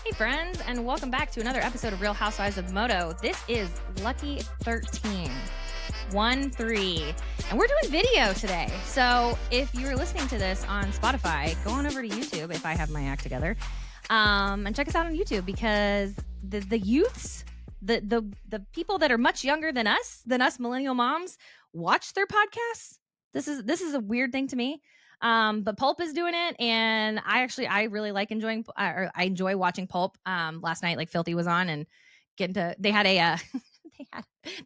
Hey friends, and welcome back to another episode of Real Housewives of Moto. This is Lucky 13, 1-3, and we're doing video today. So if you're listening to this on Spotify, go on over to YouTube if I have my act together, and check us out on YouTube because the youths, the people that are much younger than us millennial moms, watch their podcasts. This is a weird thing to me. But Pulp is doing it, and I really like I enjoy watching Pulp. Last night, like Filthy was on, and they had a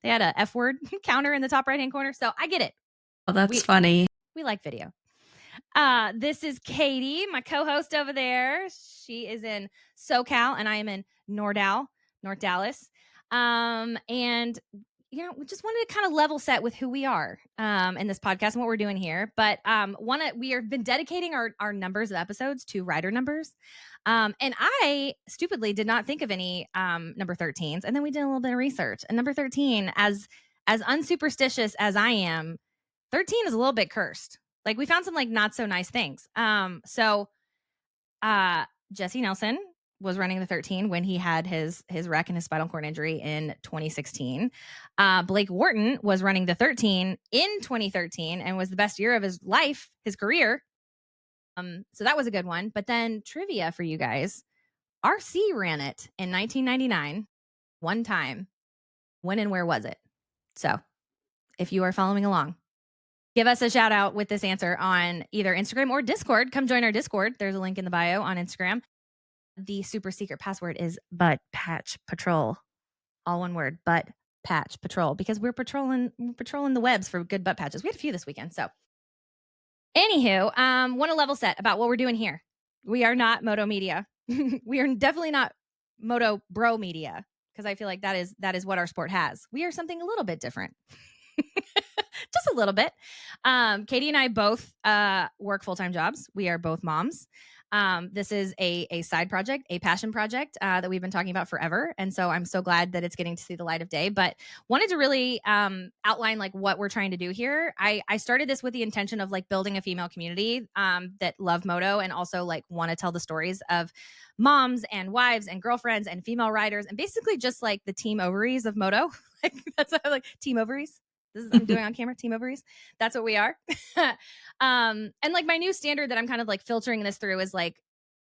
they had a F word counter in the top right hand corner. So I get it. Oh, that's funny. We like video. This is Katie, my co-host over there. She is in SoCal, and I am in North Dallas. And we just wanted to kind of level set with who we are in this podcast and what we're doing here. But we have been dedicating our numbers of episodes to rider numbers. And I stupidly did not think of any number 13s. And then we did a little bit of research. And number 13, as unsuperstitious as I am, 13 is a little bit cursed. Like we found some like not so nice things. So Jesse Nelson was running the 13 when he had his wreck and his spinal cord injury in 2016. Blake Wharton was running the 13 in 2013 and was the best year of his life, his career. So that was a good one. But then trivia for you guys. RC ran it in 1999 one time. When and where was it? So if you are following along, give us a shout out with this answer on either Instagram or Discord. Come join our Discord. There's a link in the bio on Instagram. The super secret password is Butt Patch Patrol. All one word, Butt Patch Patrol, because we're patrolling the webs for good butt patches. We had a few this weekend. So anywho, want to level set about what we're doing here. We are not Moto Media. We are definitely not Moto Bro Media, because I feel like that is what our sport has. We are something a little bit different. Just a little bit. Katie and I both work full-time jobs. We are both moms. This is a side project, a passion project that we've been talking about forever. And so I'm so glad that it's getting to see the light of day, but wanted to really outline like what we're trying to do here. I started this with the intention of like building a female community that love moto and also like want to tell the stories of moms and wives and girlfriends and female riders and basically just like the team ovaries of moto. Like that's what I like, team ovaries. This is I'm doing on camera, team ovaries. That's what we are. And like my new standard that I'm kind of like filtering this through is like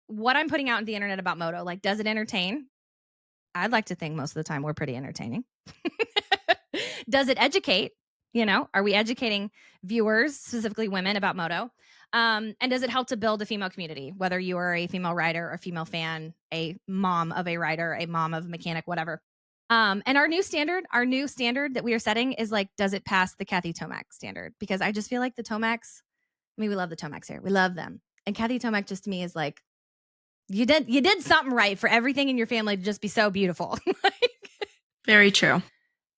what I'm putting out on the internet about moto. Like, does it entertain? I'd like to think most of the time we're pretty entertaining. Does it educate? Are we educating viewers, specifically women, about moto? And does it help to build a female community, whether you are a female rider, a female fan, a mom of a rider, a mom of a mechanic, whatever. And our new standard that we are setting is like, does it pass the Kathy Tomac standard? Because I just feel like the Tomacs, we love the Tomacs here. We love them. And Kathy Tomac just to me is like, you did something right for everything in your family to just be so beautiful. Very true.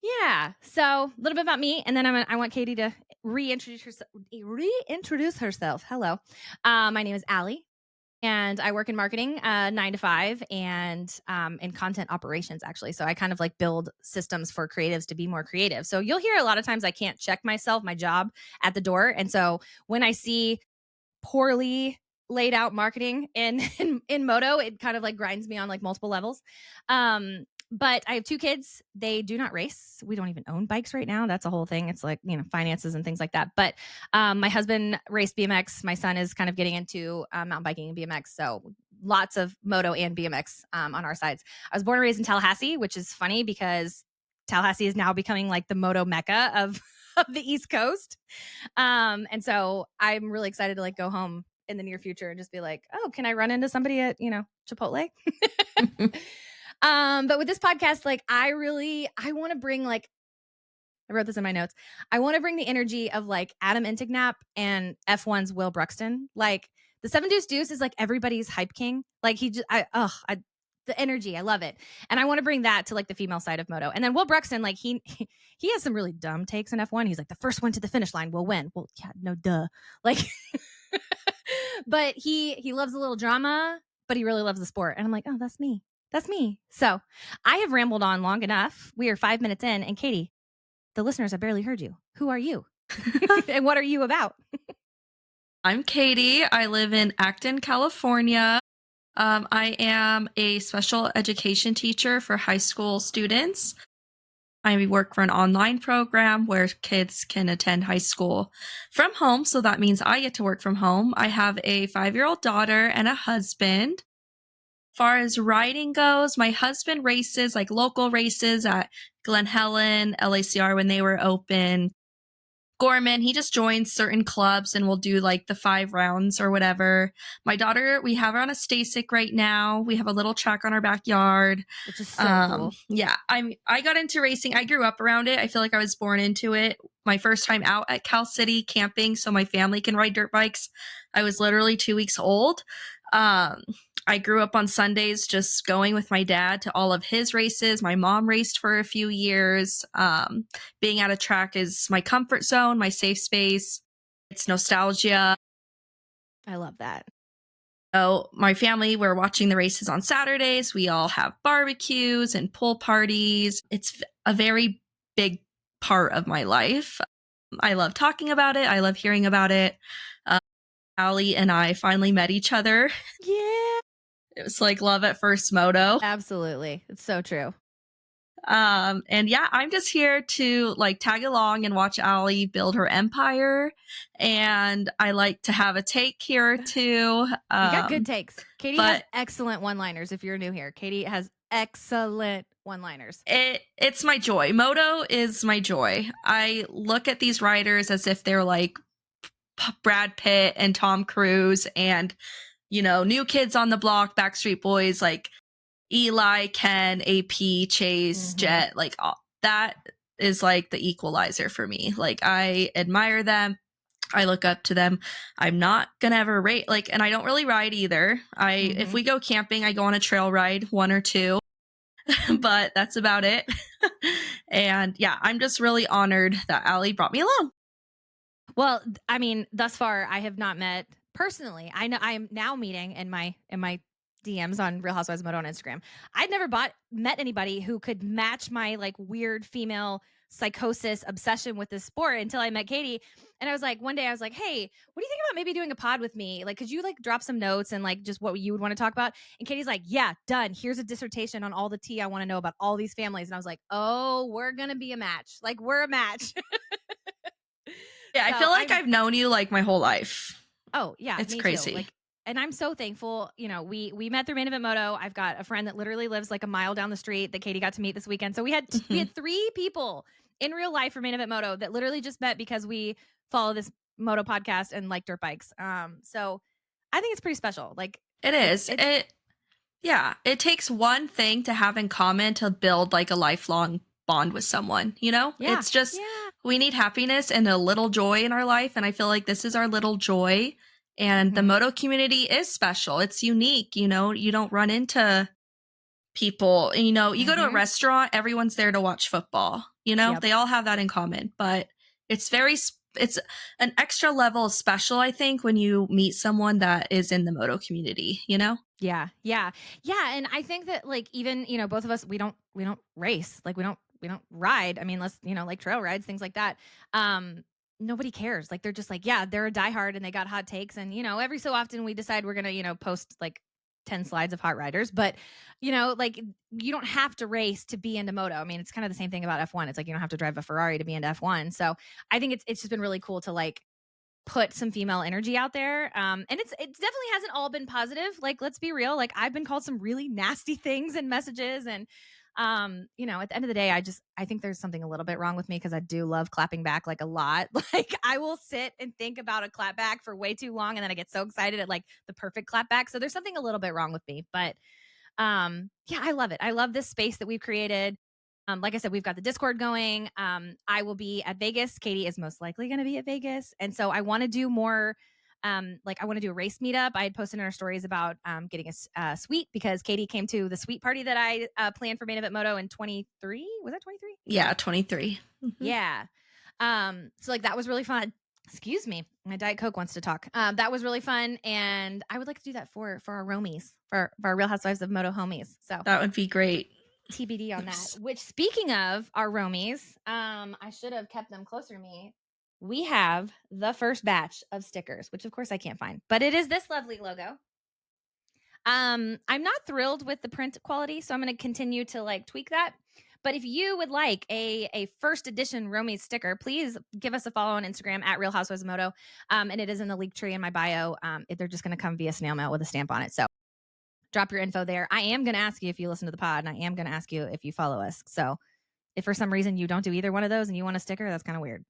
Yeah. So a little bit about me, and then I want Katie to reintroduce herself. Hello. My name is Allie. And I work in marketing 9 to 5 and in content operations, actually. So I kind of like build systems for creatives to be more creative. So you'll hear a lot of times I can't check my job at the door. And so when I see poorly laid out marketing in Moto, it kind of like grinds me on like multiple levels. But I have 2 kids. They do not race. We don't even own bikes right now. That's a whole thing. It's like, finances and things like that. But my husband raced BMX. My son is kind of getting into mountain biking and BMX. So lots of moto and BMX on our sides. I was born and raised in Tallahassee, which is funny because Tallahassee is now becoming like the moto mecca of the East Coast. And so I'm really excited to like go home in the near future and just be like, oh, can I run into somebody at, Chipotle? But with this podcast, like I want to bring like, I wrote this in my notes. I want to bring the energy of like Adam Entignap and F1's Will Bruxton. Like the 7 Deuce Deuce is like everybody's hype king. Like the energy, I love it. And I want to bring that to like the female side of moto. And then Will Bruxton, like he has some really dumb takes in F1. He's like, the first one to the finish line will win. Well, yeah, no duh. Like, but he loves a little drama, but he really loves the sport. And I'm like, oh, that's me. That's me. So I have rambled on long enough. We are 5 minutes in. And Katie, the listeners have barely heard you. Who are you? And what are you about? I'm Katie. I live in Acton, California. I am a special education teacher for high school students. I work for an online program where kids can attend high school from home. So that means I get to work from home. I have a 5-year-old daughter and a husband. Far as riding goes, my husband races like local races at Glen Helen, LACR when they were open. Gorman, he just joins certain clubs and will do like the 5 rounds or whatever. My daughter, we have her on a Stasic right now. We have a little track on our backyard. Which is so cool. Yeah, I got into racing. I grew up around it. I feel like I was born into it. My first time out at Cal City camping so my family can ride dirt bikes. I was literally 2 weeks old. Um, I grew up on Sundays just going with my dad to all of his races. My mom raced for a few years. Being at a track is my comfort zone, my safe space. It's nostalgia. I love that. So my family, we're watching the races on Saturdays. We all have barbecues and pool parties. It's a very big part of my life. I love talking about it. I love hearing about it. Uh, Allie and I finally met each other. Yeah. It was like love at first moto. Absolutely. It's so true. And yeah, I'm just here to like tag along and watch Allie build her empire. And I like to have a take here or two. You got good takes. Katie has But excellent one-liners if you're new here. Katie has excellent one-liners. it's my joy. Moto is my joy. I look at these riders as if they're like Brad Pitt and Tom Cruise and, new kids on the block, Backstreet Boys, like Eli, Ken, AP, Chase, Jet, like all, that is like the equalizer for me. Like I admire them. I look up to them. I'm not gonna ever rate like, and I don't really ride either. If we go camping, I go on a trail ride, one or two, but that's about it. And yeah, I'm just really honored that Allie brought me along. Well, I mean, thus far I have not met personally. I know I'm now meeting in my DMs on Real Housewives Moto on Instagram. I'd never met anybody who could match my like weird female psychosis obsession with this sport until I met Katie. And I was like, one day I was like, hey, what do you think about maybe doing a pod with me? Like, could you like drop some notes and like just what you would want to talk about? And Katie's like, yeah, done. Here's a dissertation on all the tea I want to know about all these families. And I was like, oh, we're gonna be a match. Like, we're a match. Yeah, I So feel like I'm I've known you like my whole life. Oh, yeah, It's me too. crazy. Like, and I'm so thankful. We met through Main Event Moto. I've got a friend that literally lives like a mile down the street that Katie got to meet this weekend. So we Mhm. had 3 people in real life for Main Event Moto that literally just met because we follow this moto podcast and like dirt bikes. So I think it's pretty special. Like It it's is. it's Yeah, it takes one thing to have in common to build like a lifelong bond with someone, you know? yeah. It's just Yeah. we need happiness and a little joy in our life, and I feel like this is our little joy. And the Mhm. moto community is special. It's unique, you don't run into people, you go to a Mhm. restaurant, everyone's there to watch football, Yep. They all have that in common, but it's an extra level of special I think when you meet someone that is in the moto community, you know? Yeah, yeah. Yeah, and I think that like even, both of us we don't race. Like we don't ride. I mean, let's, like trail rides, things like that. Um Nobody cares. Like they're just like, yeah, they're a diehard and they got hot takes and every so often we decide we're going to, post like 10 slides of hot riders, but like you don't have to race to be into moto. I mean, it's kind of the same thing about F1. It's like you don't have to drive a Ferrari to be into F1. So, I think it's just been really cool to like put some female energy out there. And it definitely hasn't all been positive. Like, let's be real. Like, I've been called some really nasty things and messages. And at the end of the day, I think there's something a little bit wrong with me because I do love clapping back like a lot. Like, I will sit and think about a clap back for way too long, and then I get so excited at like the perfect clap back. So there's something a little bit wrong with me. But yeah, I love it. I love this space that we've created. Like I said, we've got the Discord going. I will be at Vegas. Katie is most likely going to be at Vegas, and so I want to do more. Like I want to do a race meetup. I had posted in our stories about getting a suite because Katie came to the suite party that I planned for Main Event Moto in 23. Was that 23? Yeah, 23. Mhm. Yeah. So like that was really fun. Excuse me. My Diet Coke wants to talk. That was really fun. And I would like to do that for our RHoMies, for our Real Housewives of Moto homies. So That would be great. TBD on that. Oops. Which speaking of our RHoMies, I should have kept them closer to me. We have the first batch of stickers, which of course I can't find, but it is this lovely logo. I'm not thrilled with the print quality, so I'm going to continue to like tweak that. But if you would like a first edition RHoMies sticker, please give us a follow on Instagram at Real Housewives of Moto, and it is in the link tree in my bio. They're just going to come via snail mail with a stamp on it. So drop your info there. I am going to ask you if you listen to the pod, and I am going to ask you if you follow us. So if for some reason you don't do either one of those and you want a sticker, that's kind of weird.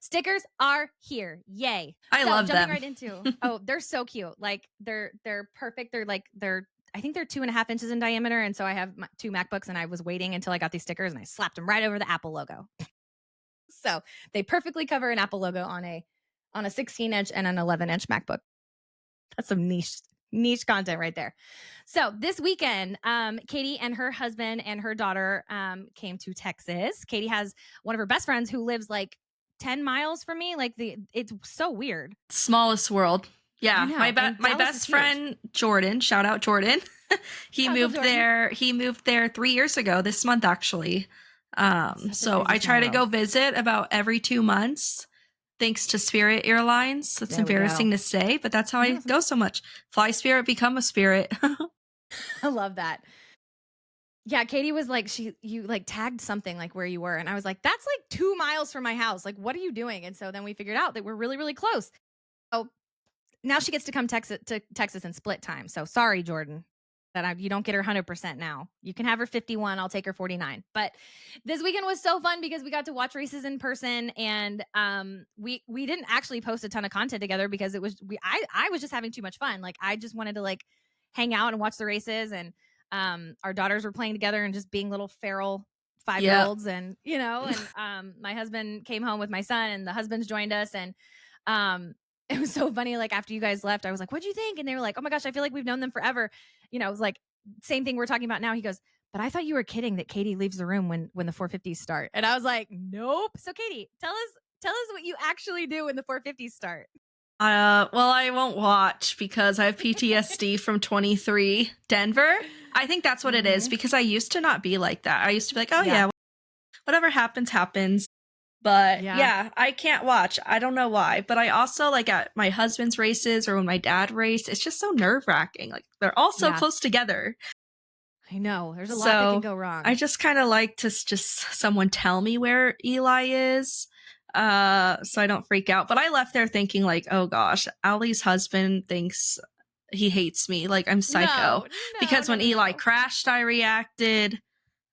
Stickers are here. Yay. I So love jumping them. right into, oh, they're so cute. Like they're perfect. They're I think they're 2.5 inches in diameter. And so I have my 2 MacBooks and I was waiting until I got these stickers and I slapped them right over the Apple logo. So they perfectly cover an Apple logo on a 16-inch and an 11-inch MacBook. That's some niche content right there. So this weekend, Katie and her husband and her daughter came to Texas. Katie has one of her best friends who lives like 10 miles from me. Like it's so weird. Smallest world. I Yeah, know. And my Dallas is best huge. friend Jordan, shout out Jordan. He Uncle moved Jordan. there. He moved there 3 years ago this month actually. Such a So crazy I try small to go world. visit about every 2 months. Thanks to Spirit Airlines. That's There we go. embarrassing to say, but that's how I go so much. Fly Spirit, become a Spirit. I love that. Yeah, Katie was like, you like tagged something like where you were. And I was like, that's like 2 miles from my house. Like, what are you doing? And so then we figured out that we're really, really close. Oh, now she gets to come to Texas in split time. So sorry, Jordan, that you don't get her 100% now. You can have her 51. I'll take her 49. But this weekend was so fun because we got to watch races in person, and we didn't actually post a ton of content together because it was I was just having too much fun. Like I just wanted to like hang out and watch the races, and our daughters were playing together and just being little feral 5-year-olds, and and my husband came home with my son, and the husbands joined us, and it was so funny. Like after you guys left, I was like, "What'd you think?" And they were like, "Oh my gosh, I feel like we've known them forever." It was like same thing we're talking about now. He goes, "But I thought you were kidding that Katie leaves the room when the 450s start." And I was like, "Nope." So Katie, tell us what you actually do when the 450s start. Well, I won't watch because I have PTSD from 23 Denver. I think that's what it is because I used to not be like that. I used to be like, oh yeah, whatever happens, happens. But yeah, I can't watch. I don't know why. But I also like at my husband's races or when my dad raced, it's just so nerve wracking. Like they're all so close together. I know. There's a lot that can go wrong. I just kind of like to just someone tell me where Eli is. So I don't freak out. But I left there thinking like, oh gosh, Allie's husband thinks he hates me. Like I'm psycho. Because when Eli crashed, I reacted.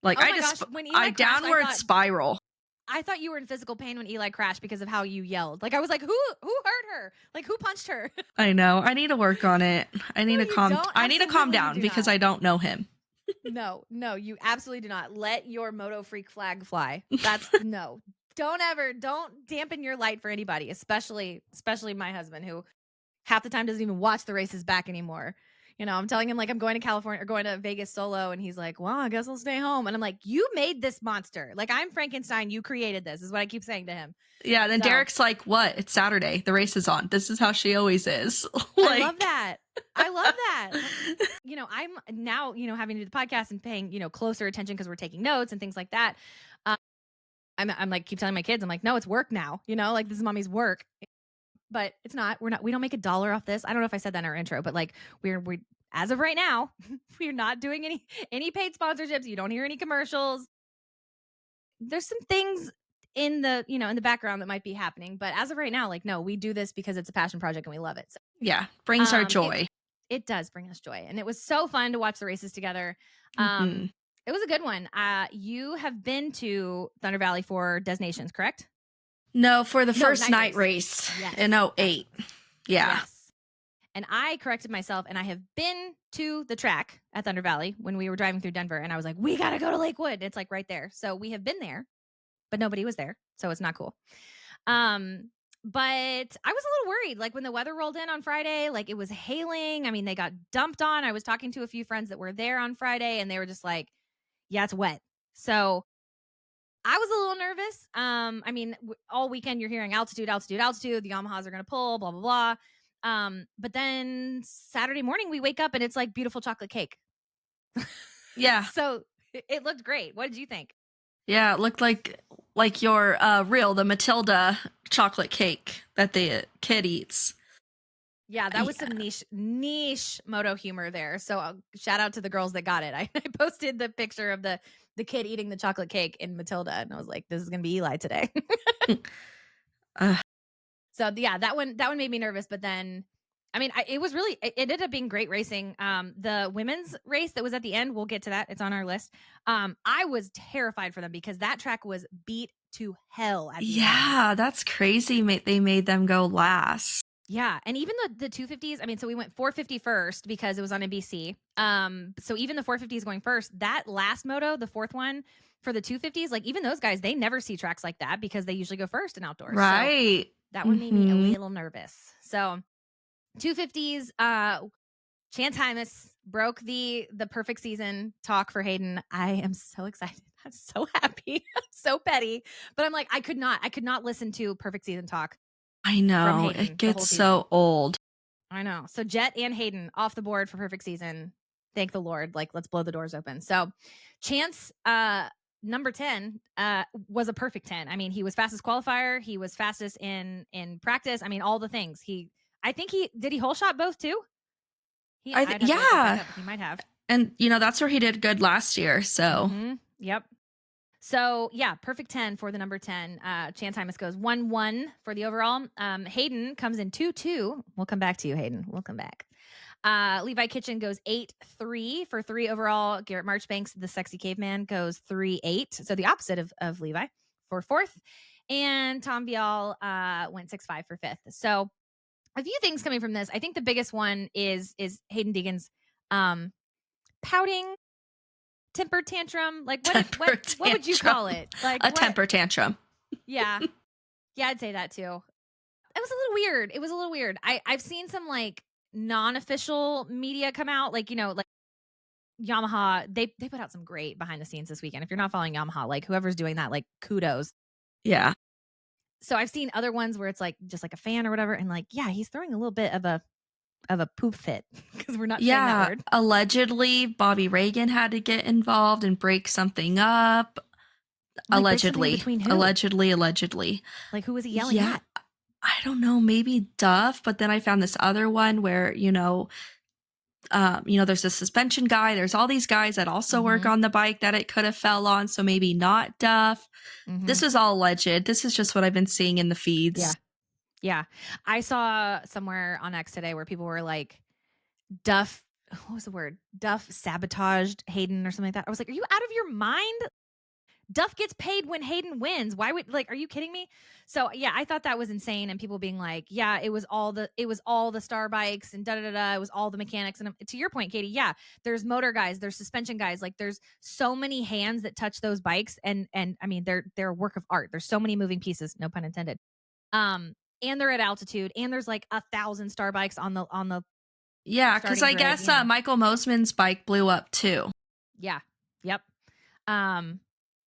Like I downward spiral. I thought you were in physical pain when Eli crashed because of how you yelled. Like I was like, who hurt her? Like who punched her? I know. I need to work on it. I need to calm down because I don't know him. No, you absolutely do not. Let your Moto freak flag fly. That's no. Don't dampen your light for anybody, especially my husband, who half the time doesn't even watch the races back anymore. I'm telling him like I'm going to California or going to Vegas solo, and he's like, well, I guess I'll stay home. And I'm like, you made this monster. Like I'm Frankenstein. You created this, is what I keep saying to him. Yeah. Then Derek's like, what? It's Saturday. The race is on. This is how she always is. I love that. I'm now, having to do the podcast and paying, closer attention because we're taking notes and things like that. I'm like, keep telling my kids, I'm like, no, it's work now. Like this is mommy's work. But it's not. We don't make $1 off this. I don't know if I said that in our intro, but like we're as of right now, we're not doing any paid sponsorships. You don't hear any commercials. There's some things in the, in the background that might be happening, but as of right now, like no, we do this because it's a passion project and we love it. So, yeah, brings our joy. It does bring us joy, and it was so fun to watch the races together. It was a good one. You have been to Thunder Valley for Des Nations, correct? No, for the first night race in 08. Yeah. Yes. And I corrected myself, and I have been to the track at Thunder Valley when we were driving through Denver, and I was like, we got to go to Lakewood. It's like right there. So we have been there, but nobody was there. So it's not cool. But I was a little worried. Like when the weather rolled in on Friday, like it was hailing. I mean, they got dumped on. I was talking to a few friends that were there on Friday, and they were just like, yeah, it's wet. So I was a little nervous. I mean, all weekend you're hearing altitude. The Yamahas are going to pull, blah, blah, blah. But then Saturday morning we wake up and it's like beautiful chocolate cake. Yeah. So it looked great. What did you think? Yeah, it looked like your the Matilda chocolate cake that the kid eats. Yeah, that was some niche moto humor there. So shout out to the girls that got it. I posted the picture of the kid eating the chocolate cake in Matilda, and I was like, "This is gonna be Eli today." Uh, So yeah, that one made me nervous. But then, I mean, it was really it ended up being great racing. The women's race that was at the end, we'll get to that. It's on our list. I was terrified for them because that track was beat to hell at the end. yeah, that's crazy. They made them go last. Yeah, and even the 250s, I mean, so we went 450 first because it was on NBC. So even the 450s going first, that last moto, the fourth one for the 250s, like even those guys, they never see tracks like that because they usually go first in outdoors. So Right. that one made me a Mhm. little nervous. So 250s, Chance Hymas broke the perfect season talk for Hayden. I am so excited. I'm so happy. I'm so petty. But I'm like, I could not listen to perfect season talk I from know. It Hayden the whole gets season. so old. I know. So Jet and Hayden off the board for perfect season. Thank the Lord. Like, let's blow the doors open. So Chance, number 10, was a perfect 10. I mean, he was fastest qualifier. He was fastest in practice. I mean, all the things. I think he did he whole shot both too? I'd have to look that back Yeah. up. He might have. And that's where he did good last year. So Mm-hmm. Yep. So yeah, perfect 10 for the number 10. Chance Hymas goes 1-1 for the overall. Hayden comes in 2-2. We'll come back to you, Hayden. We'll come back. Levi Kitchen goes 8-3 for 3 overall. Garrett Marchbanks, the sexy caveman, goes 3-8. So the opposite of Levi for 4th. And Tom Vial went 6-5 for 5th. So a few things coming from this. I think the biggest one is Hayden Deegan's pouting temper tantrum. Like temper what would you call tantrum. it? Like A what? temper tantrum. Yeah. Yeah, I'd say that too. It was a little weird. It was a little weird. I've seen some like non-official media come out, like, like Yamaha, they put out some great behind the scenes this weekend. If you're not following Yamaha, like whoever's doing that, like kudos. Yeah. So I've seen other ones where it's like just like a fan or whatever, and like, yeah, he's throwing a little bit of a poop fit because we're not saying that Yeah. word. Allegedly, Bobby Reagan had to get involved and break something up. Like break something in Allegedly. between who? Allegedly. Like who was he yelling Yeah. at? I don't know, maybe Duff, but then I found this other one where, there's a suspension guy. There's all these guys that also work Mm-hmm. on the bike that it could have fell on. So maybe not Duff. Mm-hmm. This is all alleged. This is just what I've been seeing in the feeds. Yeah. Yeah. I saw somewhere on X today where people were like, Duff, what was the word? Duff sabotaged Hayden or something like that. I was like, are you out of your mind? Duff gets paid when Hayden wins. Why would, like, are you kidding me? So yeah, I thought that was insane. And people being like, yeah, it was all the star bikes and da da da da. It was all the mechanics. And to your point, Katie, yeah, there's motor guys, there's suspension guys. Like there's so many hands that touch those bikes. And I mean, they're a work of art. There's so many moving pieces, no pun intended. And they're at altitude, and there's like 1,000 star bikes on the Yeah, because starting I grid, guess Michael Mosman's bike blew up too. Yeah. Yep.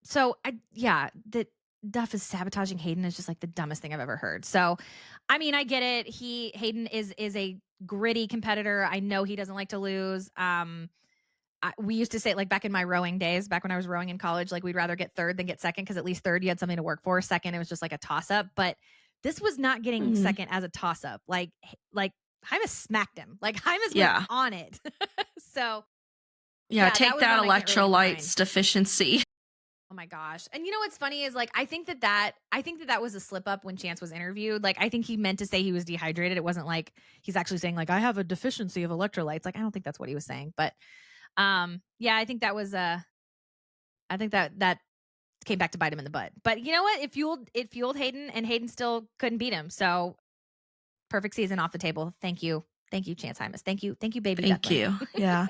So that Duff is sabotaging Hayden is just like the dumbest thing I've ever heard. So, I mean, I get it. Hayden is a gritty competitor. I know he doesn't like to lose. We used to say, like, back in my rowing days, back when I was rowing in college, like we'd rather get third than get second because at least third you had something to work for. Second, it was just like a toss up. But this was not getting second as a toss up. Like Hymas smacked him. Like Hymas was on it. So yeah, take that really electrolytes deficiency. Oh my gosh. And you know what's funny is like I think that was a slip up when Chance was interviewed. Like I think he meant to say he was dehydrated. It wasn't like he's actually saying like I have a deficiency of electrolytes. Like I don't think that's what he was saying. But yeah, I think that was I think that came back to bite him in the butt. But you know what? It fueled Hayden, and Hayden still couldn't beat him. So perfect season off the table. Thank you. Thank you, Chance Hymas. Thank you, baby. Thank you. Yeah.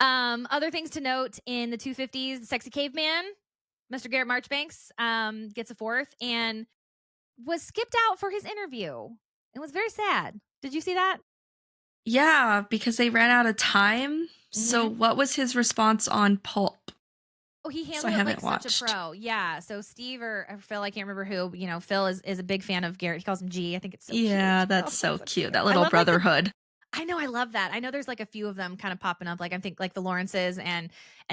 Other things to note in the 250s, the sexy caveman, Mr. Garrett Marchbanks, gets a 4th and was skipped out for his interview. It was very sad. Did you see that? Yeah, because they ran out of time. So what was his response on Pulp? Oh, he handled it like such a pro. Yeah. So Steve or Phil, I can't remember who, Phil is a big fan of Garrett. He calls him G. I think it's so cute. Yeah, that's so cute. That little brotherhood. I know, I love that. I know there's like a few of them kind of popping up. Like I think like the Lawrences and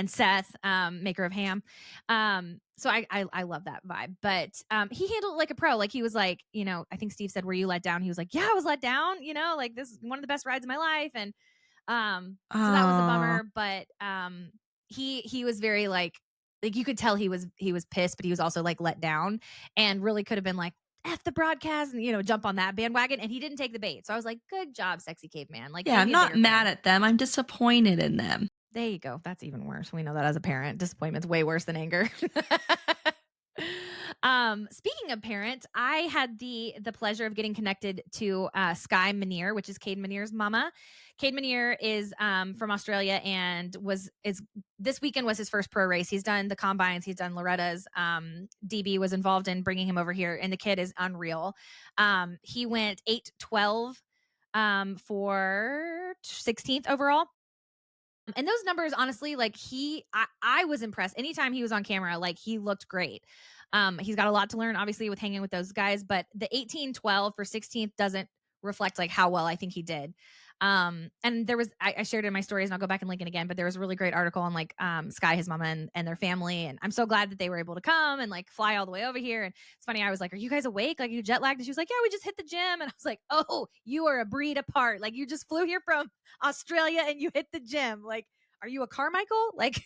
Seth, maker of ham. So I love that vibe. But he handled it like a pro. Like he was like, I think Steve said, "Were you let down?" He was like, "Yeah, I was let down. Like this is one of the best rides of my life." And so that was a Oh, bummer. But he was very like you could tell he was pissed, but he was also like let down and really could have been like, F the broadcast and, jump on that bandwagon. And he didn't take the bait. So I was like, good job, sexy caveman. Like, yeah, maybe I'm a not bigger mad fan. at them. I'm disappointed in them. There you go. That's even worse. We know that as a parent. Disappointment's way worse than anger. Speaking of parent, I had the pleasure of getting connected to Sky Manier, which is Cade Manier's mama. Cade Manier is from Australia and is this weekend was his first pro race. He's done the combines, he's done Loretta's. DB was involved in bringing him over here, and the kid is unreal. He went 8-12 for 16th overall. And those numbers, honestly, like I was impressed. Anytime he was on camera, like he looked great. He's got a lot to learn, obviously, with hanging with those guys, but the 18-12 for 16th doesn't reflect like how well I think he did. And there was, I shared it in my stories and I'll go back and link it again, but there was a really great article on like Sky, his mama and their family. And I'm so glad that they were able to come and like fly all the way over here. And it's funny, I was like, "Are you guys awake? Like, you jet lagged?" And she was like, "Yeah, we just hit the gym." And I was like, "Oh, you are a breed apart. Like, you just flew here from Australia and you hit the gym. Like, are you a Carmichael?" Like,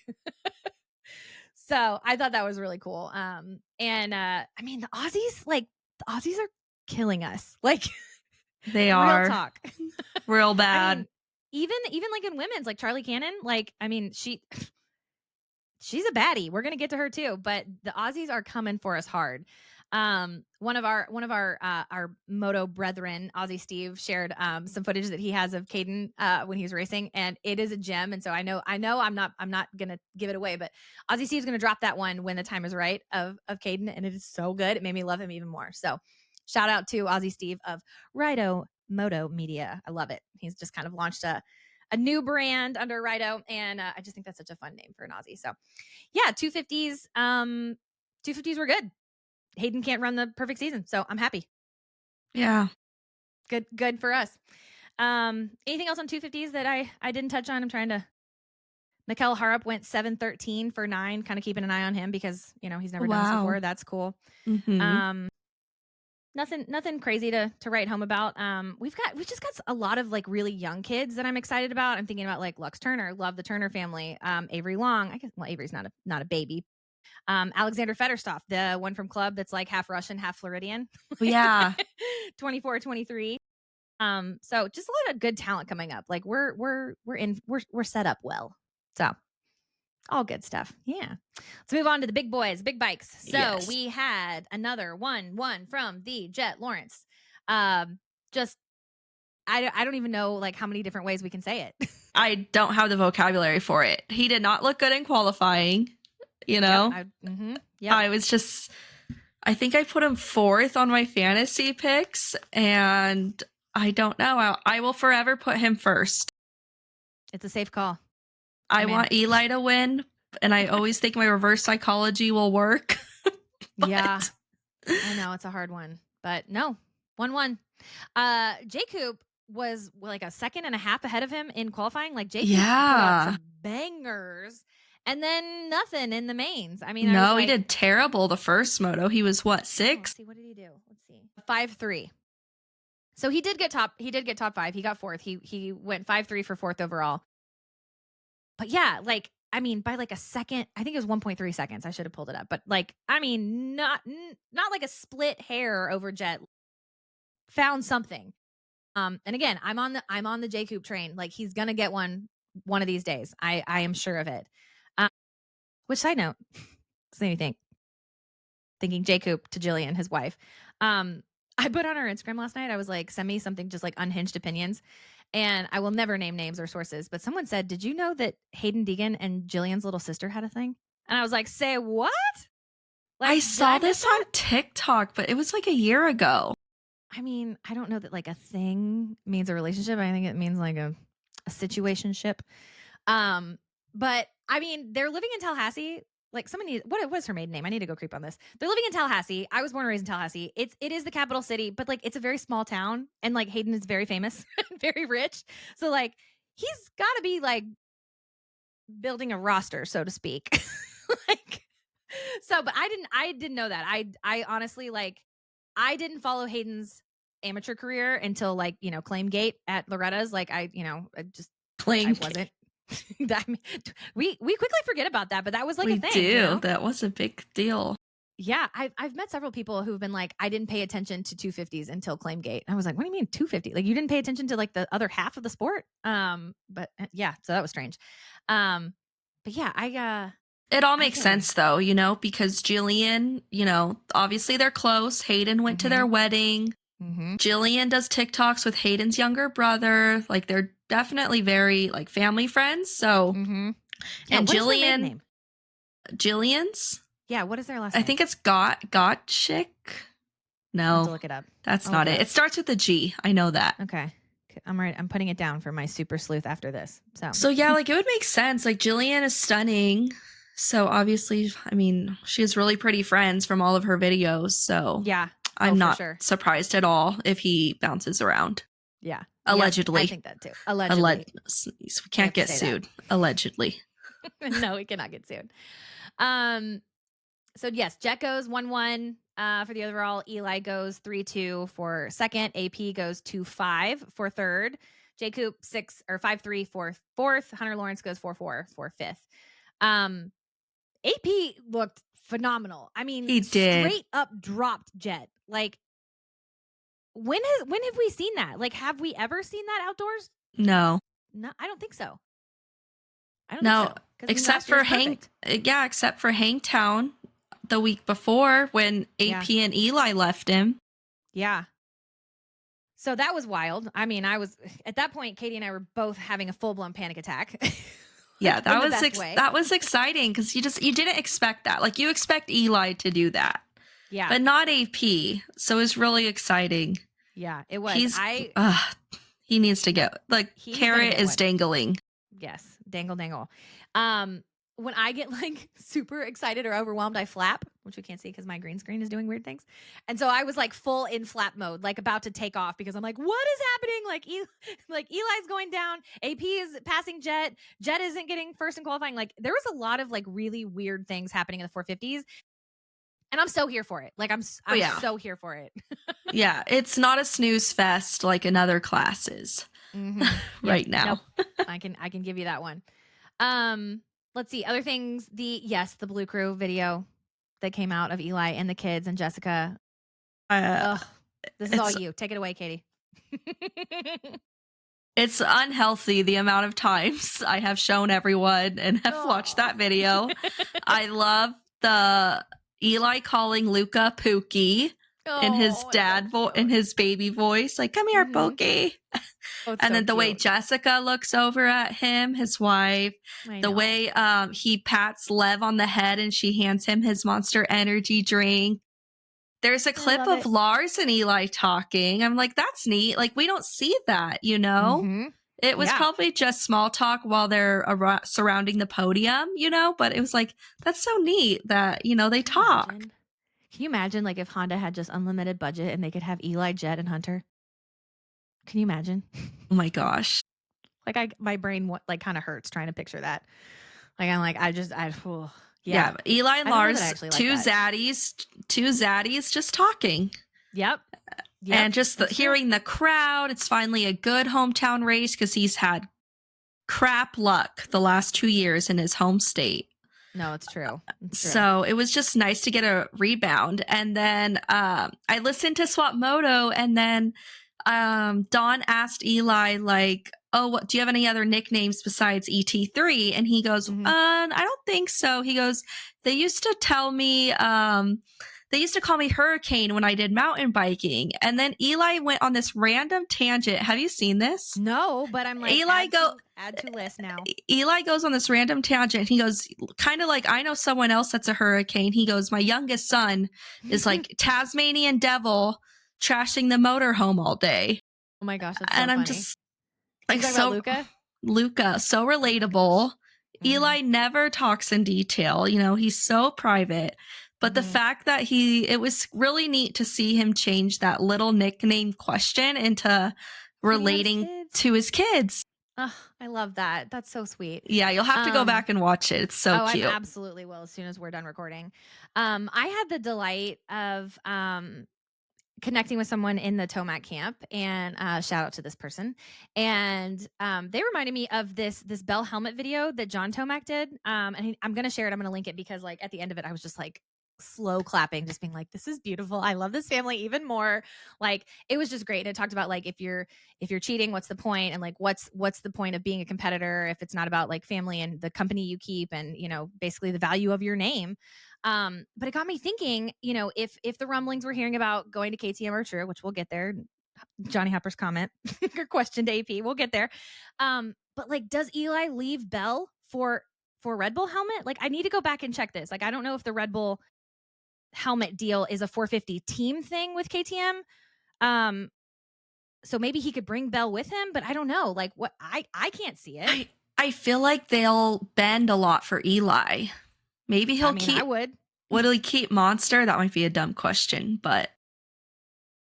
so I thought that was really cool. And I mean, the Aussies are killing us. Like, They real are talk. real I bad. mean, even like in women's, like Charlie Cannon, like, I mean, she's a baddie. We're gonna get to her too, but the Aussies are coming for us hard. One of our Moto brethren, Aussie Steve, shared some footage that he has of Caden when he was racing, and it is a gem. And so I know I'm not gonna give it away, but Aussie Steve's gonna drop that one when the time is right of Caden, and it is so good. It made me love him even more. So shout out to Aussie Steve of Rido Moto Media. I love it. He's just kind of launched a new brand under Rido, and I just think that's such a fun name for an Aussie. So yeah, 250s. 250s were good. Hayden can't run the perfect season, so I'm happy. Yeah. Good for us. Anything else on 250s that I didn't touch on? I'm trying to. Mikel Harup went 7:13 for 9. Kind of keeping an eye on him because he's never done this Wow. before. That's cool. Mhm. Um, nothing crazy to write home about. We've just got a lot of like really young kids that I'm excited about. I'm thinking about like Lux Turner, love the Turner family. Avery Long, I guess. Well, Avery's not a baby. Alexander Fedorstov, the one from Club that's like half Russian, half Floridian, Yeah. 24, 23. So just a lot of good talent coming up. Like we're set up well. So all good stuff. Yeah. Let's move on to the big boys, big bikes. So Yes. we had another one from the Jet Lawrence. Just I don't even know like how many different ways we can say it. I don't have the vocabulary for it. He did not look good in qualifying, you Yep. know? Yep. I was just I think I put him 4th on my fantasy picks, and I don't know. I will forever put him first. It's a safe call. I I'm in. want Eli to win, and I always think my reverse psychology will work. Yeah. But I know it's a hard one, but no, 1-1. J Coop was like a second and a half ahead of him in qualifying. Like J Coop put out yeah. some bangers and then in the mains. I mean, I was No, he like, did terrible the first moto. He was what, oh, let's 6th? see, what did he do? Let's see. 5-3. So he did get top 5. He got fourth. He went 5-3 for fourth overall. But yeah, like I mean, by like a second, I think it was 1.3 seconds. I should have pulled it up. But like, I mean, not like a split hair over Jet. Found something. And again, I'm on the J Coop train. Like he's gonna get one of these days. I am sure of it. Um, which side note, does me think thinking J Coop to Jillian, his wife. I put on our Instagram last night. I was like, send me something just like unhinged opinions. And I will never name names or sources, but someone said, "Did you know that Hayden Deegan and Jillian's little sister had a thing?" And I was like, "Say what? I Like, did saw I miss this that?" on TikTok, but it was like a year ago. I mean, I don't know that like a thing means a relationship. I think it means like a situationship. Um, but I mean, they're living in Tallahassee. like somebody, what was her maiden name? I need to go creep on this. They're living in Tallahassee. I was born and raised in Tallahassee. It is the capital city, but like it's a very small town, and like Hayden is very famous, very rich. So like he's got to be like building a roster, so to speak. Like, so, but I didn't know that. I honestly, like, I didn't follow Hayden's amateur career until like, Claim Gate at Loretta's. Like I Claim wasn't. That we quickly forget about that, but that was like we a thing, do. That was a big deal. Yeah, I've met several people who've been like, I didn't pay attention to 250s until Claimgate. I was like, what do you mean 250? Like you didn't pay attention to like the other half of the sport? But yeah, so that was strange. But yeah, It all I makes can't wait. sense though, because Jillian, obviously they're close. Hayden went to their wedding. Jillian does TikToks with Hayden's younger brother. Like they're definitely very like family friends. So, Yeah, and what is their maiden name? Jillian's. Yeah, what is their last I name? think it's Gotchick. I'll have to No, look it up. that's I'll not look it. it up. It starts with a G. I know that. Okay. I'm putting it down for my super sleuth after this. So yeah, like it would make sense. Like Jillian is stunning. So obviously, I mean, she has really pretty friends from all of her videos. So Yeah. I'm not sure. surprised at all if he bounces around. Yeah. Allegedly. Yep, I think that too. Allegedly. We can't get sued. Allegedly. No, we cannot get sued. So yes, Jet goes 1-1 for the overall. Eli goes 3-2 for second. AP goes 2-5 for third. J Coop 5-3 for fourth. Hunter Lawrence goes 4-4 for fifth. AP looked phenomenal. I mean, he did. Straight up dropped Jet. Like, when have we seen that? Like, have we ever seen that outdoors? No, I don't think so. Except for Hangtown the week before when AP and Eli left him. Yeah. So that was wild. I mean, I was at that point, Katie and I were both having a full-blown panic attack. Yeah, that was exciting because you didn't expect that. Like you expect Eli to do that. Yeah. But not AP. So it was really exciting. Yeah, it was. He needs to get like carrot is dangling. Yes, dangle. When I get like super excited or overwhelmed, I flap, which we can't see because my green screen is doing weird things. And so I was like full in flap mode, like about to take off because I'm like, what is happening? Like Eli's going down. AP is passing Jet. Jet isn't getting first in qualifying. Like there was a lot of like really weird things happening in the 450s. And I'm so here for it. Like I'm so here for it. Yeah, it's not a snooze fest like in other classes right now. Nope. I can give you that one. Let's see other things. The Blue Crew video that came out of Eli and the kids and Jessica. This is all you. Take it away, Katie. It's unhealthy the amount of times I have shown everyone and have watched that video. I love the Eli calling Luca Pookie in his in his baby voice, like, come here, Pookie. And then the way Jessica looks over at him, his wife, the way he pats Lev on the head and she hands him his Monster Energy drink. There's a clip of Lars and Eli talking. I'm like, that's neat. Like, we don't see that, It was probably just small talk while they're surrounding the podium, but it was like, that's so neat that, they talk. Can you imagine, like, if Honda had just unlimited budget and they could have Eli, Jet, and Hunter? Can you imagine? Oh my gosh. Like, my brain, like, kind of hurts trying to picture that. Like, I'm like, yeah. Eli and Lars, two zaddies just talking. Yep. And just hearing the crowd. It's finally a good hometown race because he's had crap luck the last 2 years in his home state. No, it's true. So it was just nice to get a rebound. And then I listened to Swap Moto, and then Dawn asked Eli, like, oh, do you have any other nicknames besides ET3? And he goes, I don't think so. He goes, they used to tell me, they used to call me Hurricane when I did mountain biking. And then Eli went on this random tangent. Have you seen this? No, but I'm like, add to list now. Eli goes on this random tangent. He goes, kind of like, I know someone else that's a hurricane. He goes, my youngest son is like Tasmanian devil trashing the motorhome all day. Oh my gosh, that's so funny. I'm just like, so Luca, so relatable. Mhm. Eli never talks in detail, he's so private. But the Mhm. fact that it was really neat to see him change that little nickname question into Can he have his relating kids? to his kids. Ugh, I love that. That's so sweet. Yeah, you'll have to go Um, back and watch it. It's so oh, I'm cute. absolutely will as soon as we're done recording. I had the delight of connecting with someone in the Tomac camp, and shout out to this person. And they reminded me of this Bell helmet video that John Tomac did. I'm gonna share it. I'm gonna link it because like at the end of it, I was just like slow clapping, just being like, "This is beautiful. I love this family even more." Like it was just great. And it talked about like if you're cheating, what's the point? And like what's the point of being a competitor if it's not about like family and the company you keep and basically the value of your name. But it got me thinking, if the rumblings we're hearing about going to KTM are true, which we'll get there, Johnny Hopper's comment or question to AP, we'll get there. But like, does Eli leave Bell for Red Bull helmet? Like, I need to go back and check this. Like, I don't know if the Red Bull helmet deal is a 450 team thing with KTM. Um, so maybe he could bring Bell with him, but I don't know. Like, what I can't see it. I feel like they'll bend a lot for Eli. Maybe I he'll mean, I keep would. Will he keep Monster? That might be a dumb question, but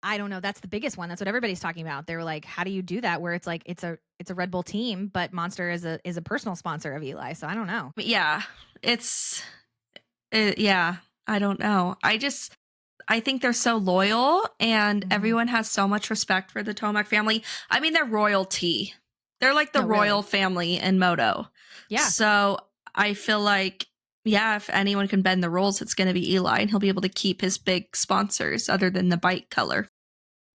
I don't know. That's the biggest one. That's what everybody's talking about. They were like, "How do you do that?" Where it's like it's a Red Bull team, but Monster is a personal sponsor of Eli. So I don't know. yeah, it's yeah, I don't know. I think they're so loyal and Hmm. everyone has so much respect for the Tomac family. I mean, they're royalty. They're like the No, royal really. family in Moto. Yeah, So I feel like, yeah, if anyone can bend the rules, it's going to be Eli, and he'll be able to keep his big sponsors other than the bike color.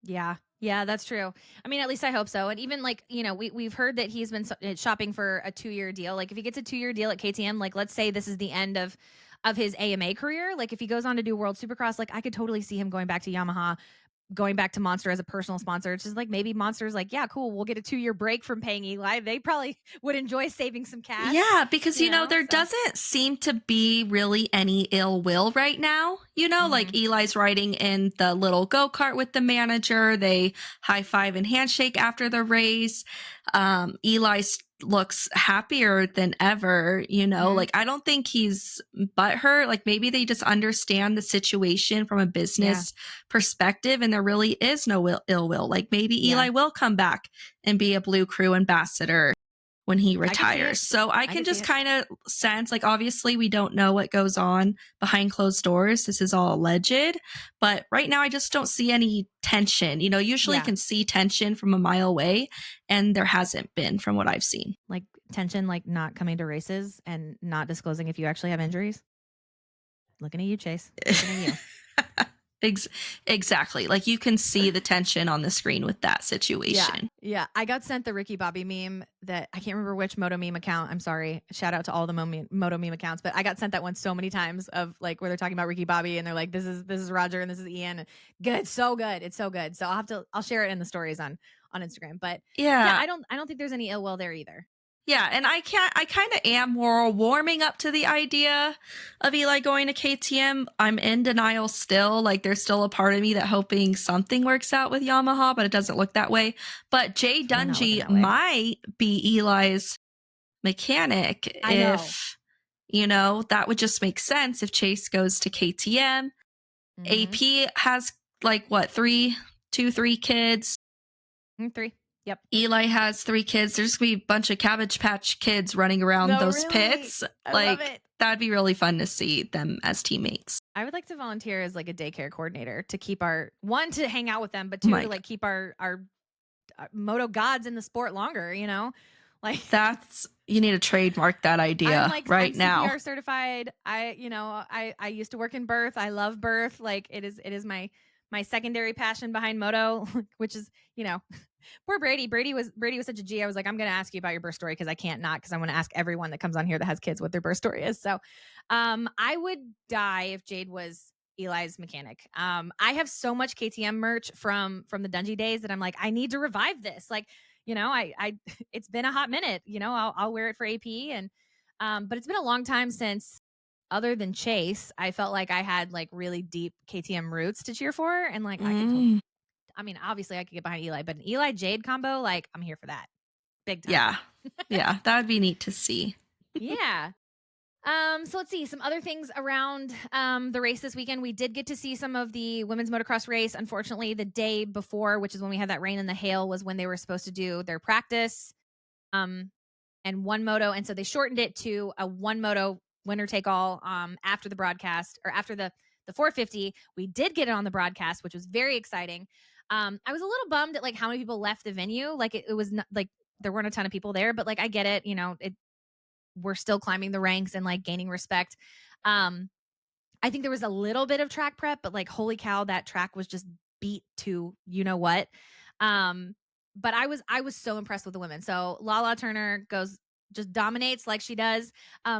yeah, yeah. That's true. I mean, at least I hope so. And even like we've heard that he's been shopping for a 2-year deal. Like if he gets a 2-year deal at KTM, like let's say this is the end of his AMA career. Like if he goes on to do World Supercross, like I could totally see him going back to Yamaha, going back to Monster as a personal sponsor. It's just like maybe Monster's like, yeah, cool. We'll get a 2-year break from paying Eli. They probably would enjoy saving some cash, Yeah, because there So, doesn't seem to be really any ill will right now. Like hmm, Eli's riding in the little go kart with the manager. They high five and handshake after the race. Eli looks happier than ever. hmm, Like I don't think he's butthurt. Like maybe they just understand the situation from a yeah, business perspective, and there really is no ill will. Like maybe yeah. Eli will come back and be a Blue Crew ambassador when he I could see retires. it. So I I can could see just it. kind of sense, like, obviously, we don't know what goes on behind closed doors. This is all alleged. But right now, I just don't see any tension. Usually you Yeah, can see tension from a mile away, and there hasn't been from what I've seen. like tension, like not coming to races and not disclosing if you actually have injuries. Looking at you, Chase. Looking at you. Ex- exactly. Like you can see the tension on the screen with that Yeah. situation. Yeah. I got sent the Ricky Bobby meme that I can't remember which Moto meme account. I'm sorry. Shout out to all the Moto meme accounts, but I got sent that one so many times of like where they're talking about Ricky Bobby and they're like, this is Roger and this is Ian. Good. So good. It's so good. So I'll share it in the stories on Instagram. But yeah, Yeah. I don't think there's any ill will there either. Yeah, and I kind of am more warming up to the idea of Eli going to KTM. I'm in denial still. Like there's still a part of me that hoping something works out with Yamaha, but it doesn't look that way. But Jay It's really not looking Dungy that way. might be Eli's mechanic I know. if that would just make sense if Chase goes to KTM. Mm-hmm. AP has like what, three kids. 3. Yep. Eli has 3 kids. There's gonna be a bunch of Cabbage Patch kids running around No, those really. pits. I love Like it. that'd be really fun to see them as teammates. I would like to volunteer as like a daycare coordinator to keep our one to hang out with them, but Oh two my to god, like keep our moto gods in the sport longer. Like you need to trademark that idea I'm right now. CPR certified. I used to work in birth. I love birth. Like it is my secondary passion behind moto, which is, poor Brady. Brady was such a G. I was like, I'm going to ask you about your birth story because I can't not because I want to ask everyone that comes on here that has kids what their birth story is. So, I would die if Jade was Eli's mechanic. I have so much KTM merch from the Dungy days that I'm like, I need to revive this. Like, I it's been a hot minute. I'll wear it for AP and but it's been a long time since other than Chase, I felt like I had like really deep KTM roots to cheer for and like I could totally Mm, I mean, obviously I could get behind Eli, but an Eli Jade combo, like I'm here for that. Big time. yeah, yeah, that would be neat to see. Yeah. So let's see some other things around the race this weekend. We did get to see some of the women's motocross race. Unfortunately, the day before, which is when we had that rain and the hail, was when they were supposed to do their practice. Um, and one moto, and so they shortened it to a one moto winner take all. After the broadcast or after the 450, we did get it on the broadcast, which was very exciting. I was a little bummed at like how many people left the venue. Like it was not like there weren't a ton of people there, but like I get it. We're still climbing the ranks and like gaining respect. Um, I think there was a little bit of track prep, but like holy cow, that track was just beat to you know what. Um, but I was so impressed with the women. So Lala Turner goes just dominates like she does.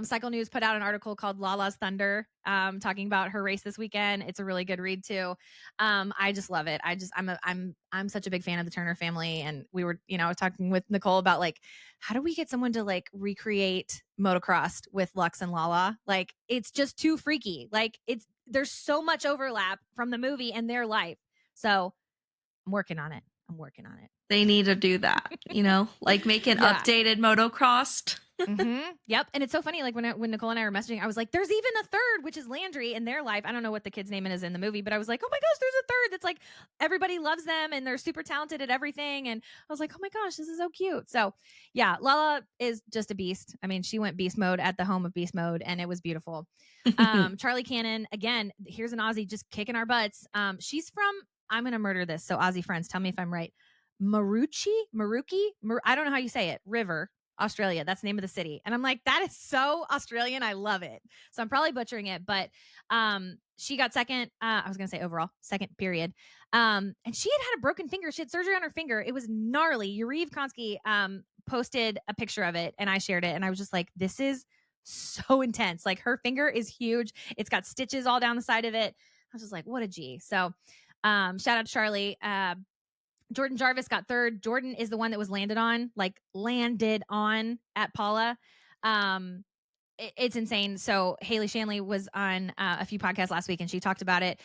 Cycle News put out an article called Lala's Thunder, talking about her race this weekend. It's a really good read too. I just love it. I'm such a big fan of the Turner family, and we were talking with Nicole about like how do we get someone to like recreate motocross with Lux and Lala? Like it's just too freaky. Like there's so much overlap from the movie and their life. So I'm working on it. I'm working on it. They need to do that, like make an Yeah. updated motocrossed. Yep. And it's so funny. Like when Nicole and I were messaging, I was like, "There's even a third, which is Landry in their life." I don't know what the kid's name is in the movie, but I was like, "Oh my gosh, there's a third that's like everybody loves them and they're super talented at everything." And I was like, "Oh my gosh, this is so cute." So yeah, Lala is just a beast. I mean, she went beast mode at the home of beast mode, and it was beautiful. Charlie Cannon again. Here's an Aussie just kicking our butts. She's from. I'm gonna murder this. So Aussie friends, tell me if I'm right. Maruki. I don't know how you say it. River. Australia. That's the name of the city. And I'm like, that is so Australian. I love it. So I'm probably butchering it, but she got second. I was gonna say overall, second period. And she had a broken finger. She had surgery on her finger. It was gnarly. Yuriv Konsky posted a picture of it and I shared it. And I was just like, this is so intense. Like her finger is huge. It's got stitches all down the side of it. I was just like, what a G. So shout out to Charlie. Jordan Jarvis got third. Jordan is the one that was landed on at Paula. It's insane. So Haley Shanley was on a few podcasts last week and she talked about it,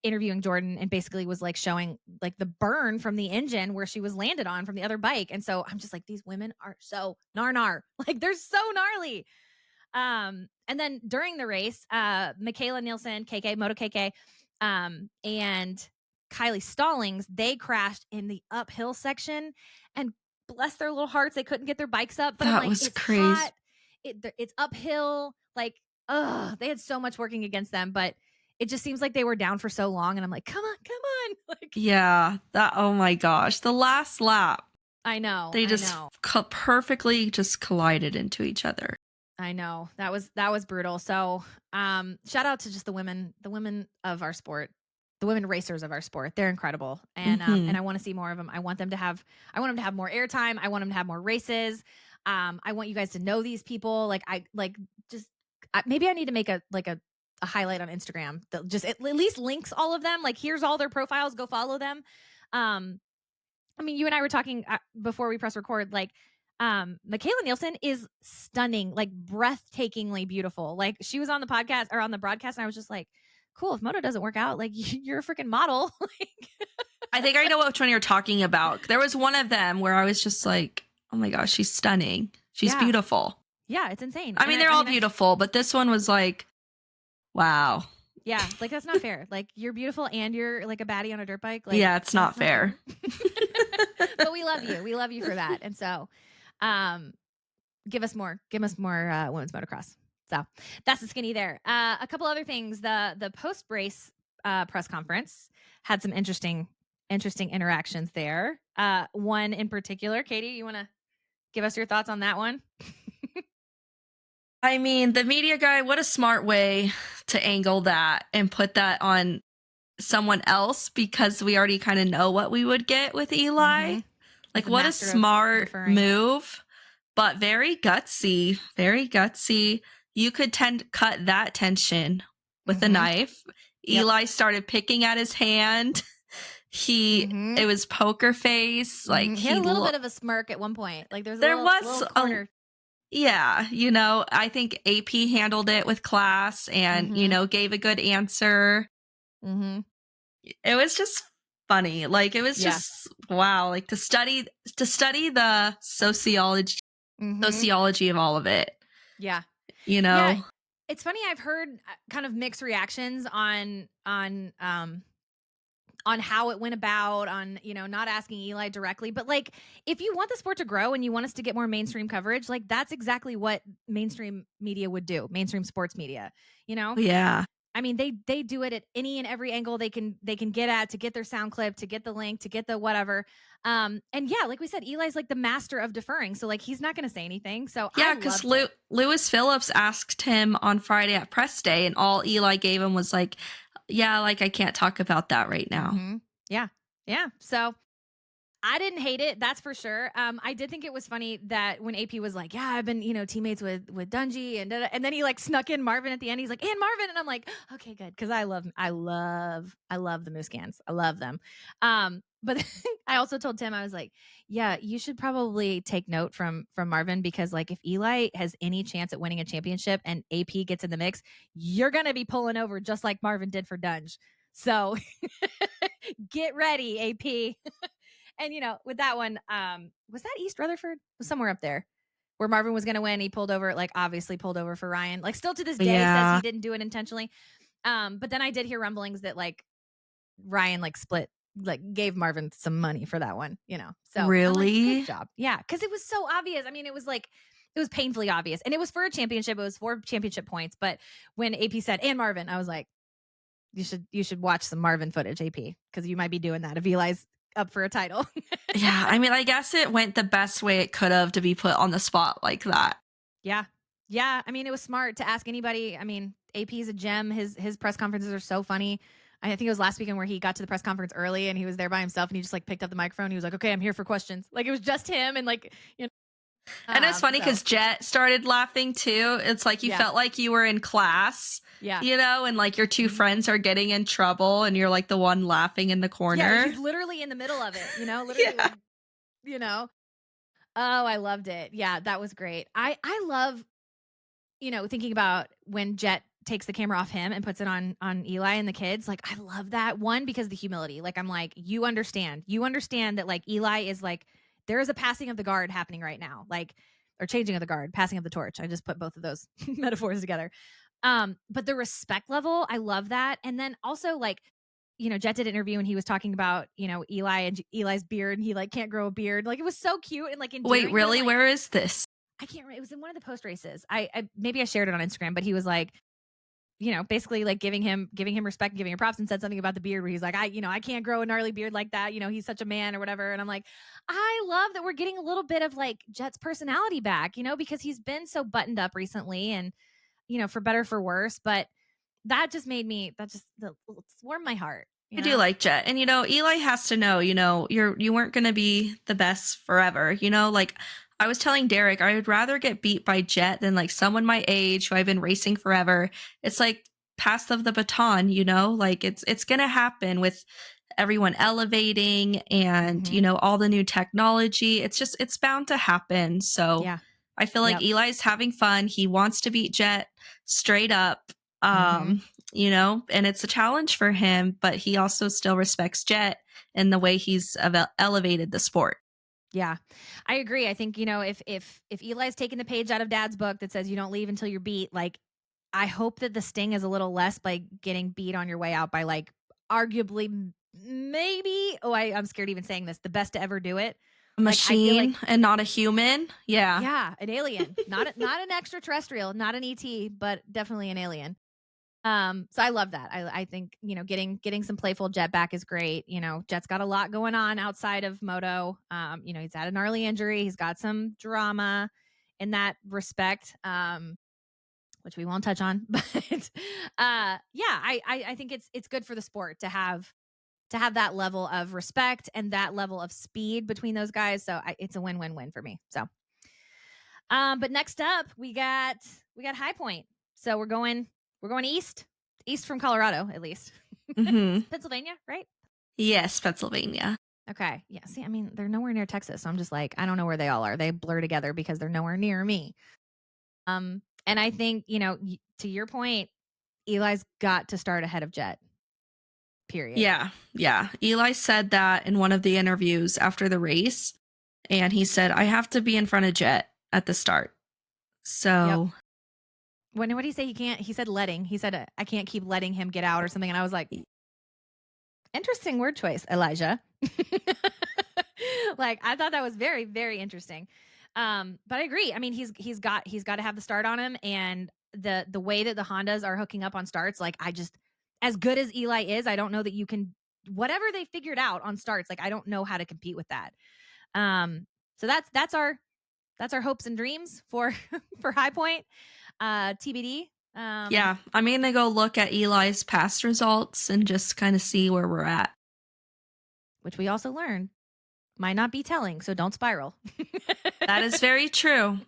interviewing Jordan, and basically was like showing like the burn from the engine where she was landed on from the other bike. And so I'm just like, these women are so gnar. Like they're so gnarly. And then during the race, Michaela Nielsen, Moto KK, and Kylie Stallings, they crashed in the uphill section, and bless their little hearts, they couldn't get their bikes up. But I'm That like, was it's crazy. hot. It's uphill. Like, they had so much working against them, but it just seems like they were down for so long. And I'm like, come on. Like, Yeah, oh my gosh. The last lap, I know. they just perfectly just collided into each other. I know. That was brutal. So, shout out to just the women of our sport, the women racers of our sport. They're incredible. And I want to see more of them. I want them to have more airtime. I want them to have more races. I want you guys to know these people. Like maybe I need to make a highlight on Instagram that just at least links all of them. Like here's all their profiles, go follow them. I mean, you and I were talking before we press record, like, Michaela Nielsen is stunning, like breathtakingly beautiful. Like she was on the podcast or on the broadcast, and I was just like, cool. If Moto doesn't work out, like you're a freaking model. I think I know which one you're talking about. There was one of them where I was just like, oh my gosh, she's stunning. She's beautiful. Yeah, it's insane. I mean, they're all beautiful, but this one was like, wow. Yeah, like that's not fair. Like you're beautiful and you're like a baddie on a dirt bike. Like, yeah, it's not fair. But we love you. We love you for that. And so, give us more women's motocross. So that's the skinny there. A couple other things. The post race press conference had some interesting interactions there. One in particular, Katie, you want to give us your thoughts on that one? I mean, the media guy, what a smart way to angle that and put that on someone else, because we already kind of know what we would get with Eli. Mm-hmm. Like, what a smart move, but very gutsy. Very gutsy. You could cut that tension with a knife. Yep. Eli started picking at his hand. It was poker face. Like he had a little bit of a smirk at one point. Like there was little corner. Yeah, I think AP handled it with class and, gave a good answer. Mm-hmm. It was just funny. Like, it was just, wow, like to study the sociology of all of it. Yeah. you Yeah, know? it's funny, I've heard, kind of mixed reactions on how it went about, on, not asking Eli directly, but, like, if you want the sport to grow and you want us to get more mainstream coverage, like, that's exactly what mainstream media would do, mainstream sports media, you know? Yeah. I mean, they do it at any and every angle they can get at to get their sound clip, to get the link, to get the whatever. And yeah, like we said, Eli's like the master of deferring. So like he's not going to say anything. So I Yeah, because loved it. Lewis Phillips asked him on Friday at press day, and all Eli gave him was like, "Yeah, like I can't talk about that right now." Mhm. Yeah. Yeah. So I didn't hate it, that's for sure. I did think it was funny that when AP was like, "Yeah, I've been, teammates with Dungy," and then he like snuck in Marvin at the end. He's like, "And Marvin," and I'm like, "Okay, good," because I love the Moose Cans. I love them. But I also told Tim, I was like, "Yeah, you should probably take note from Marvin because like if Eli has any chance at winning a championship and AP gets in the mix, you're gonna be pulling over just like Marvin did for Dunge. So get ready, AP." And with that one, was that East Rutherford? It was somewhere up there where Marvin was going to win. He pulled over, like obviously pulled over for Ryan. Like still to this day says he Yeah. didn't do it intentionally. But then I did hear rumblings that like Ryan like split, like gave Marvin some money for that one. So I'm like, good Really? job, yeah, because it was so obvious. I mean, it was painfully obvious, and it was for a championship. It was for championship points. But when AP said and Marvin, I was like, you should watch some Marvin footage, AP, because you might be doing that if Eli's up for a title. Yeah, I mean, I guess it went the best way it could have to be put on the spot like that. Yeah. Yeah. I mean, it was smart to ask anybody. I mean, AP is a gem. His press conferences are so funny. I think it was last weekend where he got to the press conference early and he was there by himself and he just like picked up the microphone. He was like, "Okay, I'm here for questions." Like it was just him and like And it's funny so because Jet started laughing too. It's like you yeah. felt like you were in class, Yeah. and like your two Mhm. friends are getting in trouble and you're like the one laughing in the Yeah, corner. he's literally in the middle of it, literally Yeah. like, you know. Oh, I loved it. Yeah, that was great. I love thinking about when Jet takes the camera off him and puts it on Eli and the kids, like I love that one because of the humility. Like I'm like, you understand that like Eli is like there is a passing of the guard happening right now, like or changing of the guard, passing of the torch. I just put both of those metaphors together. But the respect level, I love that. And then also like Jet did an interview and he was talking about, Eli and Eli's beard and he like can't grow a beard. Like it was so cute and like Wait, endearing, but I'm really? like, Where is this? I can't remember. It was in one of the post races. I maybe I shared it on Instagram, but he was like, basically like giving him respect and giving him props and said something about the beard where he's like, I can't grow a gnarly beard like that. He's such a man or whatever. And I'm like, I love that we're getting a little bit of like Jet's personality back, because he's been so buttoned up recently and, for better for worse. But that just warmed my heart, I do like Jet. And Eli has to know, you weren't gonna be the best forever. Like I was telling Derek, I would rather get beat by Jet than like someone my age who I've been racing forever. It's like pass of the baton, like it's gonna happen with everyone elevating and, Mm-hmm. all the new technology. It's bound to happen. So Yeah. I feel like Yep. Eli's having fun. He wants to beat Jet straight up. Mm-hmm. And it's a challenge for him, but he also still respects Jet and the way he's elevated the sport. Yeah, I agree. I think if Eli's taking the page out of Dad's book that says you don't leave until you're beat, like I hope that the sting is a little less by getting beat on your way out by like arguably maybe I'm scared even saying this, the best to ever do it. A Like I feel like machine and not a human. Yeah. yeah, an alien, not an extraterrestrial, not an ET, but definitely an alien. So I love that. I think, getting some playful Jet back is great. Jet's got a lot going on outside of Moto. He's had a gnarly injury. He's got some drama in that respect. Which we won't touch on, but yeah, I think it's good for the sport to have that level of respect and that level of speed between those guys. So it's a win-win-win for me. So but next up we got High Point. So we're going east from Colorado at least. Hmm. It's Pennsylvania, right? Yes, Pennsylvania. Okay. Yeah. See, I mean, they're nowhere near Texas, so I'm just like, I don't know where they all are. They blur together because they're nowhere near me. And I think to your point, Eli's got to start ahead of Jet. Period. Yeah. Yeah. Eli said that in one of the interviews after the race. And he said, I have to be in front of Jet at the start. Yep. So What did he say? He said letting. He said, I can't keep letting him get out or something. And I was like, interesting word choice, Elijah. Like, I thought that was very, very interesting. But I agree. I mean, he's got to have the start on him, and the way that the Hondas are hooking up on starts, like, as good as Eli is, I don't know that you can, whatever they figured out on starts, like, I don't know how to compete with that. So that's our hopes and dreams for for High Point. TBD. Yeah, I'm going to go look at Eli's past results and just kind of see where we're at. Which we also learned might not be telling, so don't spiral. That is very true.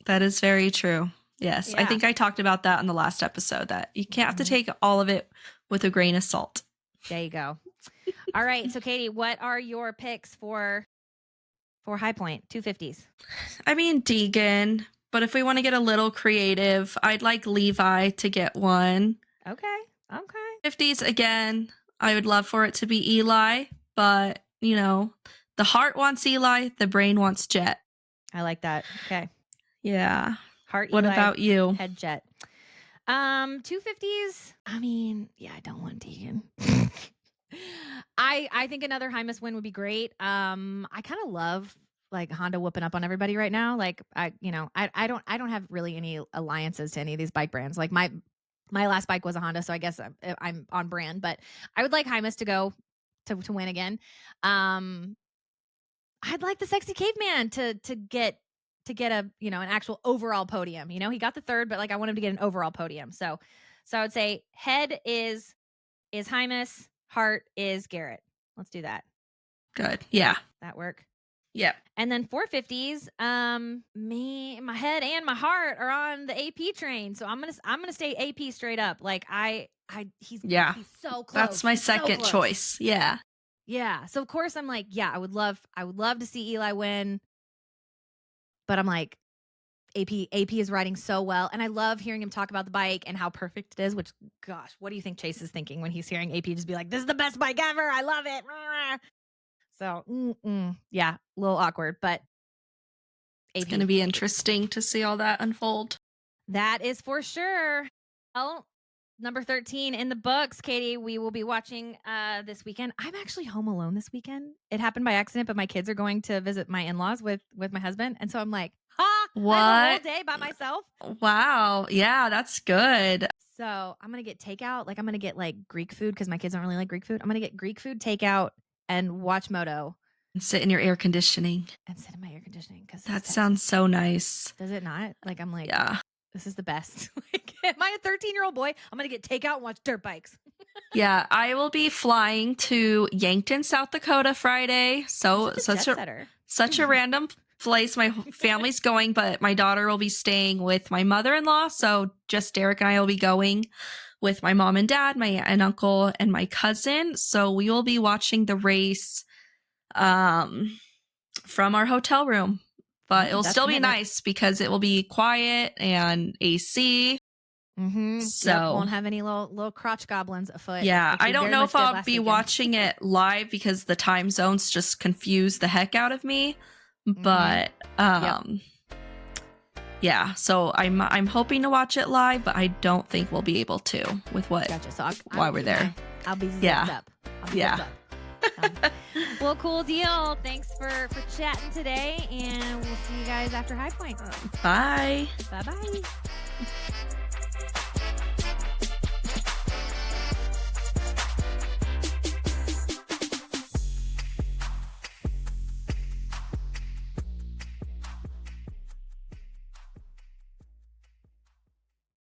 That is very true. Yes, Yeah. I think I talked about that in the last episode, that you can't have to take all of it with a grain of salt. There you go. All right, so Katie, what are your picks for High Point 250s? I mean, Deegan, but if we want to get a little creative, I'd like Levi to get one. Okay. 50s, again, I would love for it to be Eli, but, you know, the heart wants Eli, the brain wants Jet. I like that. Okay. Yeah. Heart What Eli, about you? head Jet. 250s. I mean, yeah, I don't want Deegan. I think another Hymas win would be great. I kind of love like Honda whooping up on everybody right now. Like I don't have really any alliances to any of these bike brands. Like my last bike was a Honda, so I guess I'm on brand. But I would like Hymas to go to win again. I'd like the Sexy Caveman to get a, you know, an actual overall podium. You know, he got the third, but like I want him to get an overall podium. So I would say head is Hymas, heart is Garrett. Let's do that. Good. Yeah. That work. Yep. And then 450s, my head and my heart are on the AP train. So I'm gonna stay AP straight up. Like he's so close. That's my second choice. Yeah. Yeah. So of course I'm like, yeah, I would love to see Eli win. But I'm like, AP is riding so well. And I love hearing him talk about the bike and how perfect it is, which, gosh, what do you think Chase is thinking when he's hearing AP just be like, this is the best bike ever. I love it. So, yeah, a little awkward, but AP. It's going to be interesting to see all that unfold. That is for sure. Well, number 13 in the books, Katie, we will be watching this weekend. I'm actually home alone this weekend. It happened by accident, but my kids are going to visit my in-laws with my husband. And so I'm like, what? I have a whole day by myself. Wow. Yeah, that's good. So I'm going to get takeout. Like I'm going to get like Greek food because my kids don't really like Greek food. I'm going to get Greek food takeout and watch Moto. And sit in your air conditioning. Because that sounds so nice. Does it not? Like I'm like, yeah, this is the best. Like, am I a 13-year-old boy? I'm going to get takeout and watch dirt bikes. Yeah, I will be flying to Yankton, South Dakota Friday. So such a random place my family's going, but my daughter will be staying with my mother-in-law. So just Derek and I will be going with my mom and dad, my aunt and uncle, and my cousin. So we will be watching the race from our hotel room. But it'll still be nice because it will be quiet and AC. Mm-hmm. So won't have any little crotch goblins afoot. Yeah, I don't know if I'll be watching it live because the time zones just confuse the heck out of me. But yeah, so I'm hoping to watch it live, but I don't think we'll be able to with what while we're there. I'll be zipped up. Well, cool deal. Thanks for chatting today, and we'll see you guys after High Point. Bye. Bye-bye.